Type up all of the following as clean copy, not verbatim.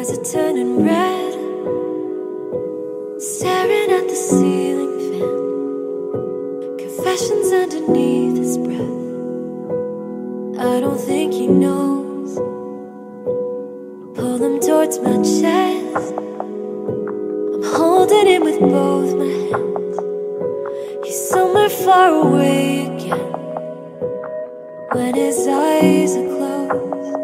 eyes are turning red, staring at the ceiling fan. Confessions underneath his breath. I don't think he knows. Pull him towards my chest. I'm holding him with both my hands. He's somewhere far away again. When his eyes are closed,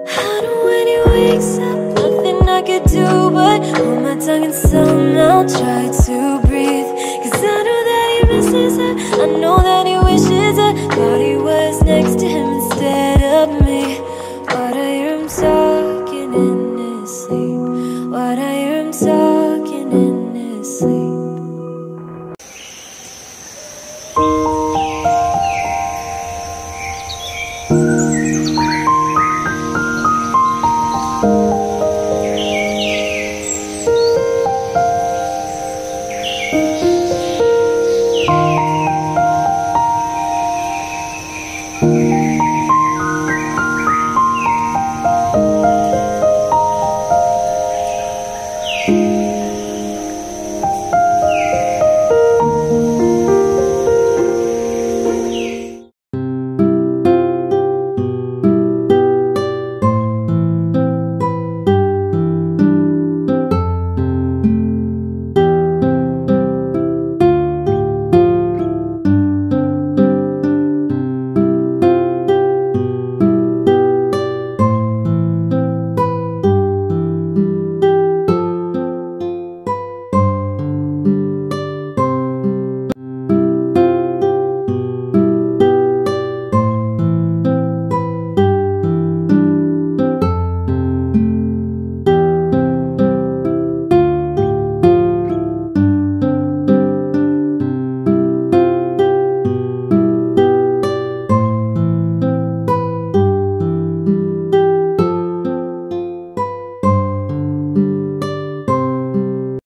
I know when he wakes up, nothing I could do but hold my tongue and somehow try to breathe. Cause I know that he misses her, I know that he wishes her body was next to him.